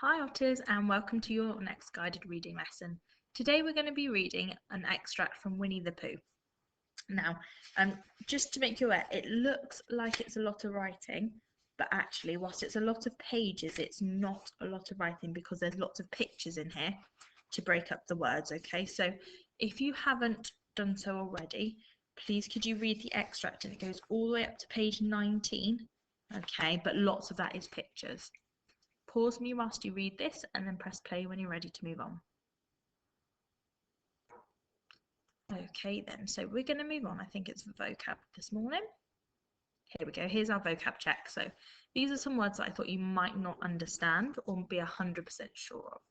Hi Otters, and welcome to your next guided reading lesson. Today we're going to be reading an extract from Winnie the Pooh. Now, just to make you aware, it looks like it's a lot of writing, but actually whilst it's a lot of pages, it's not a lot of writing because there's lots of pictures in here to break up the words, okay? So if you haven't done so already, please could you read the extract, and it goes all the way up to page 19, okay? But lots of that is pictures. Pause me whilst you read this and then press play when you're ready to move on. Okay then, so we're going to move on. I think it's vocab this morning. Here we go. Here's our vocab check. So these are some words that I thought you might not understand or be 100% sure of.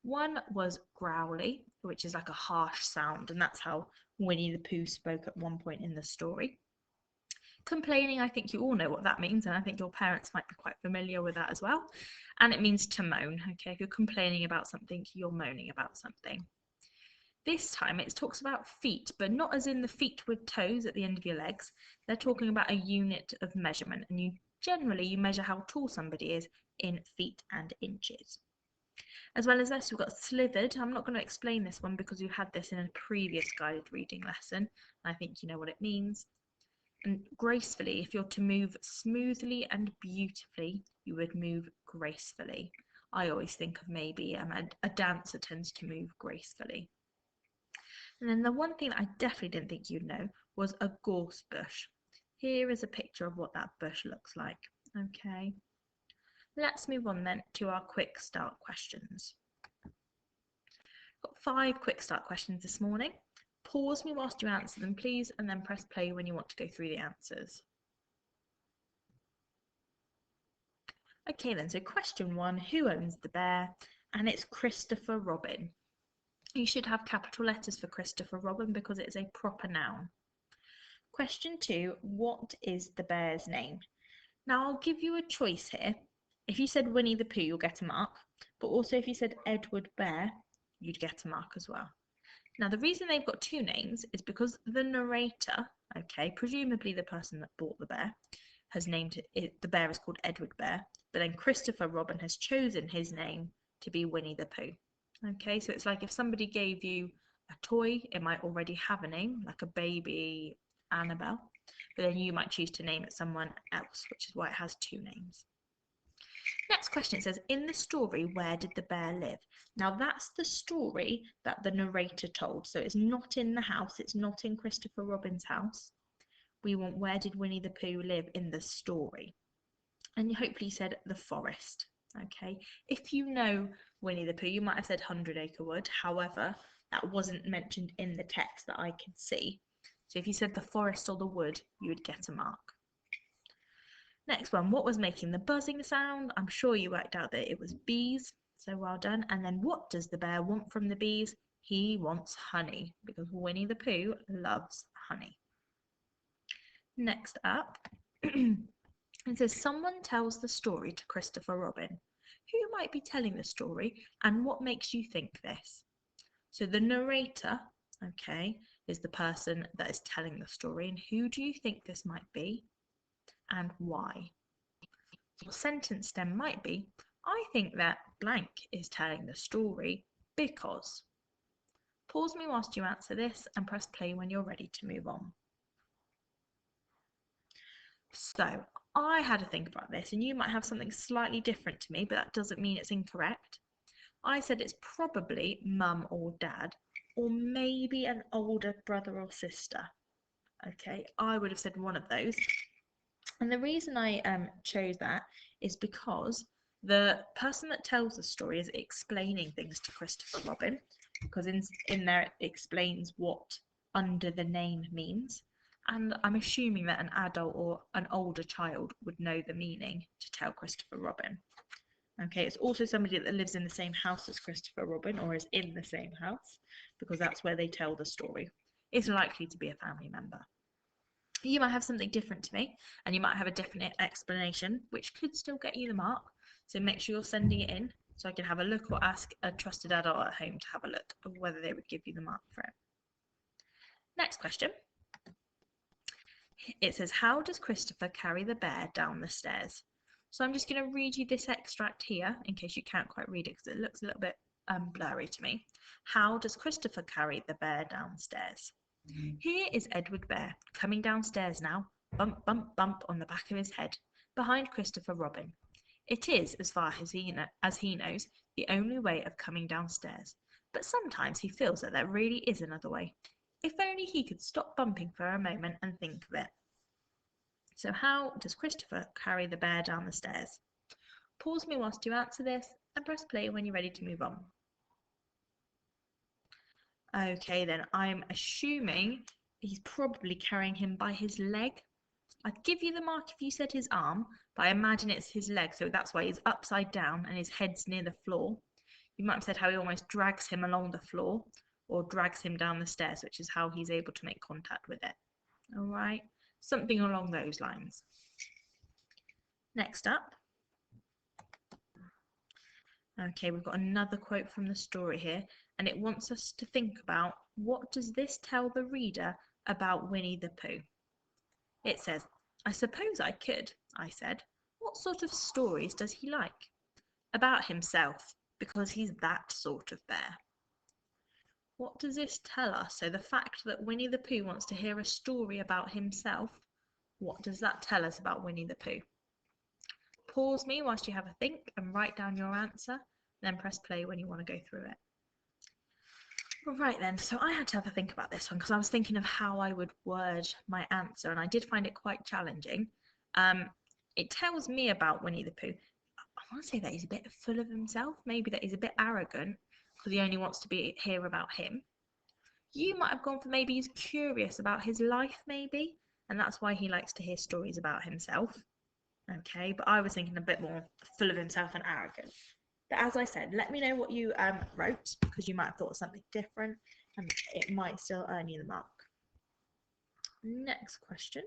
One was growly, which is like a harsh sound, and that's how Winnie the Pooh spoke at one point in the story. Complaining, I think you all know what that means, and I think your parents might be quite familiar with that as well. And it means to moan, okay? If you're complaining about something, you're moaning about something. This time it talks about feet, but not as in the feet with toes at the end of your legs. They're talking about a unit of measurement, and you measure how tall somebody is in feet and inches. As well as this, we've got slithered. I'm not going to explain this one because we've had this in a previous guided reading lesson. I think you know what it means. And gracefully, if you're to move smoothly and beautifully, you would move gracefully. I always think of maybe a dancer tends to move gracefully. And then the one thing that I definitely didn't think you'd know was a gorse bush. Here is a picture of what that bush looks like. Okay, let's move on then to our quick start questions. Got 5 quick start questions this morning. Pause me whilst you answer them, please, and then press play when you want to go through the answers. Okay then, so question 1, who owns the bear? And it's Christopher Robin. You should have capital letters for Christopher Robin because it's a proper noun. Question 2, what is the bear's name? Now I'll give you a choice here. If you said Winnie the Pooh, you'll get a mark, but also if you said Edward Bear, you'd get a mark as well. Now the reason they've got 2 names is because the narrator, okay, presumably the person that bought the bear, has named it, the bear is called Edward Bear, but then Christopher Robin has chosen his name to be Winnie the Pooh. Okay, so it's like if somebody gave you a toy, it might already have a name, like a baby Annabelle, but then you might choose to name it someone else, which is why it has 2 names. Next question, it says, in the story, where did the bear live? Now that's the story that the narrator told, so it's not in the house, it's not in Christopher Robin's house. We want where did Winnie the Pooh live in the story? And hopefully you said the forest. Okay, if you know Winnie the Pooh, you might have said 100 Acre Wood. However, that wasn't mentioned in the text that I could see. So if you said the forest or the wood, you would get a mark. Next one, what was making the buzzing sound? I'm sure you worked out that it was bees, so well done. And then what does the bear want from the bees? He wants honey, because Winnie the Pooh loves honey. Next up, it says, someone tells the story to Christopher Robin. Who might be telling the story, and what makes you think this? So the narrator, okay, is the person that is telling the story, and who do you think this might be, and why? Your sentence stem might be, I think that blank is telling the story because. Pause me whilst you answer this and press play when you're ready to move on. So I had to think about this, and you might have something slightly different to me, but that doesn't mean it's incorrect. I said it's probably mum or dad, or maybe an older brother or sister. Okay, I would have said one of those. And the reason I chose that is because the person that tells the story is explaining things to Christopher Robin, because in there it explains what under the name means. And I'm assuming that an adult or an older child would know the meaning to tell Christopher Robin. Okay, it's also somebody that lives in the same house as Christopher Robin, or is in the same house, because that's where they tell the story. It's likely to be a family member. You might have something different to me, and you might have a different explanation, which could still get you the mark. So make sure you're sending it in so I can have a look, or ask a trusted adult at home to have a look of whether they would give you the mark for it. Next question. It says, how does Christopher carry the bear down the stairs? So I'm just going to read you this extract here in case you can't quite read it because it looks a little bit blurry to me. How does Christopher carry the bear downstairs? Here is Edward Bear coming downstairs now, bump, bump, bump on the back of his head, behind Christopher Robin. It is, as far as he knows, the only way of coming downstairs, but sometimes he feels that there really is another way. If only he could stop bumping for a moment and think of it. So how does Christopher carry the bear down the stairs? Pause me whilst you answer this and press play when you're ready to move on. Okay then, I'm assuming he's probably carrying him by his leg. I'd give you the mark if you said his arm, but I imagine it's his leg, so that's why he's upside down and his head's near the floor. You might have said how he almost drags him along the floor or drags him down the stairs, which is how he's able to make contact with it. All right, something along those lines. Next up. Okay, we've got another quote from the story here, and it wants us to think about, what does this tell the reader about Winnie the Pooh? It says, I suppose I could, I said. What sort of stories does he like? About himself, because he's that sort of bear. What does this tell us? So the fact that Winnie the Pooh wants to hear a story about himself, what does that tell us about Winnie the Pooh? Pause me whilst you have a think and write down your answer, then press play when you want to go through it. Right then, so I had to have a think about this one because I was thinking of how I would word my answer, and I did find it quite challenging. It tells me about Winnie the Pooh. I want to say that he's a bit full of himself, maybe that he's a bit arrogant because he only wants to hear about him. You might have gone for maybe he's curious about his life, maybe, and that's why he likes to hear stories about himself. Okay, but I was thinking a bit more full of himself and arrogant. But as I said, let me know what you wrote, because you might have thought of something different and it might still earn you the mark. Next question.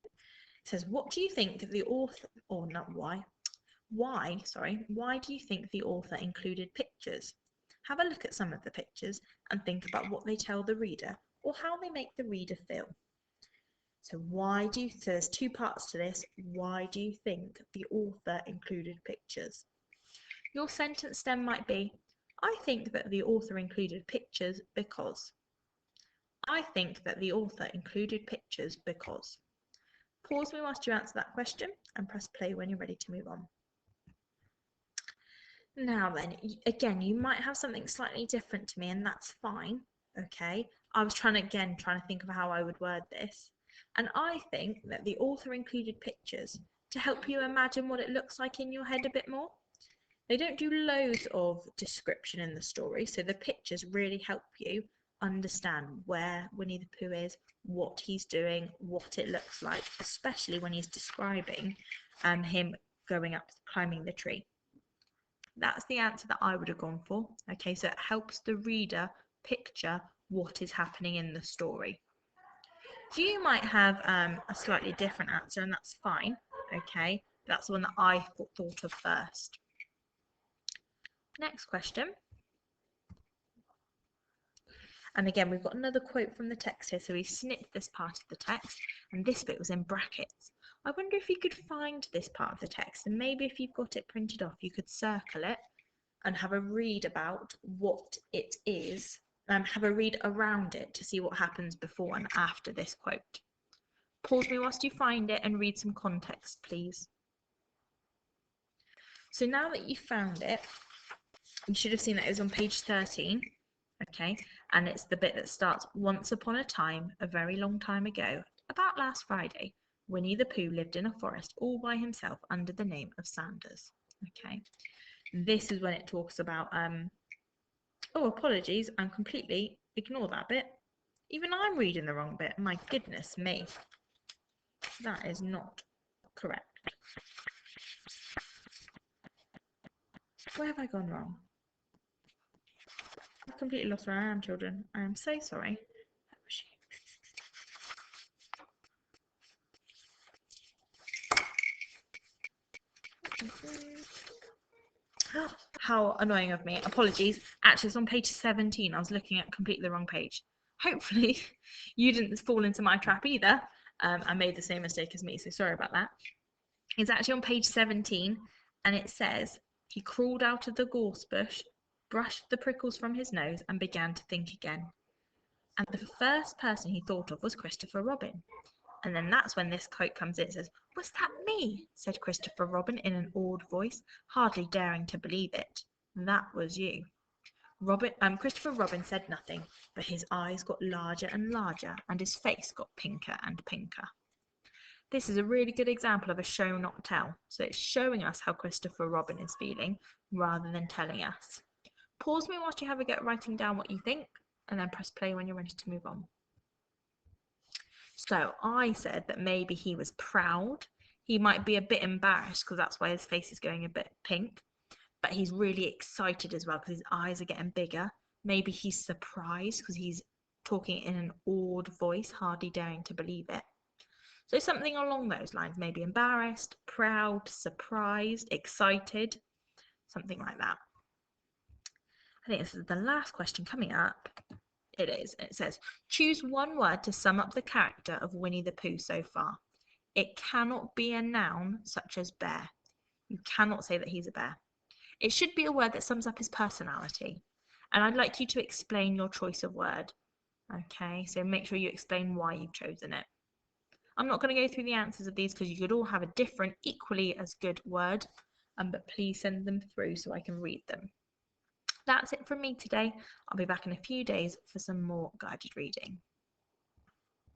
It says, what do you think the author, or not why do you think the author included pictures? Have a look at some of the pictures and think about what they tell the reader or how they make the reader feel. So there's two parts to this. Why do you think the author included pictures? Your sentence stem might be, I think that the author included pictures because. I think that the author included pictures because. Pause me whilst you answer that question and press play when you're ready to move on. Now then, again, you might have something slightly different to me, and that's fine, okay? I was trying to think of how I would word this. And I think that the author included pictures to help you imagine what it looks like in your head a bit more. They don't do loads of description in the story, so the pictures really help you understand where Winnie the Pooh is, what he's doing, what it looks like, especially when he's describing him going up, climbing the tree. That's the answer that I would have gone for. Okay, so it helps the reader picture what is happening in the story. You might have a slightly different answer, and that's fine. Okay, that's the one that I thought of first. Next question. And again, we've got another quote from the text here. So we snipped this part of the text, and this bit was in brackets. I wonder if you could find this part of the text, and maybe if you've got it printed off, you could circle it and have a read about what it is. Have a read around it to see what happens before and after this quote. Pause me whilst you find it and read some context, please. So now that you've found it, you should have seen that it was on page 13, okay? And it's the bit that starts, once upon a time, a very long time ago, about last Friday, Winnie the Pooh lived in a forest all by himself under the name of Sanders, okay? This is when it talks about, oh, apologies, I'm completely, ignore that bit. Even I'm reading the wrong bit, my goodness me. That is not correct. Where have I gone wrong? I've completely lost where I am, children. I am so sorry. How annoying of me. Apologies. Actually, it's on page 17. I was looking at completely the wrong page. Hopefully, you didn't fall into my trap either. I made the same mistake as me, so sorry about that. It's actually on page 17, and it says, he crawled out of the gorse bush, brushed the prickles from his nose, and began to think again. And the first person he thought of was Christopher Robin. And then that's when this quote comes in. It says, "Was that me?" said Christopher Robin in an awed voice, hardly daring to believe it. "That was you." Christopher Robin said nothing, but his eyes got larger and larger, and his face got pinker and pinker. This is a really good example of a show not tell. So it's showing us how Christopher Robin is feeling rather than telling us. Pause me whilst you have a go at writing down what you think, and then press play when you're ready to move on. So I said that maybe he was proud. He might be a bit embarrassed because that's why his face is going a bit pink. But he's really excited as well because his eyes are getting bigger. Maybe he's surprised because he's talking in an awed voice, hardly daring to believe it. So something along those lines, maybe embarrassed, proud, surprised, excited, something like that. I think this is the last question coming up. It is. It says, choose one word to sum up the character of Winnie the Pooh so far. It cannot be a noun such as bear. You cannot say that he's a bear. It should be a word that sums up his personality. And I'd like you to explain your choice of word. Okay, so make sure you explain why you've chosen it. I'm not going to go through the answers of these because you could all have a different, equally as good word, but please send them through so I can read them. That's it from me today. I'll be back in a few days for some more guided reading.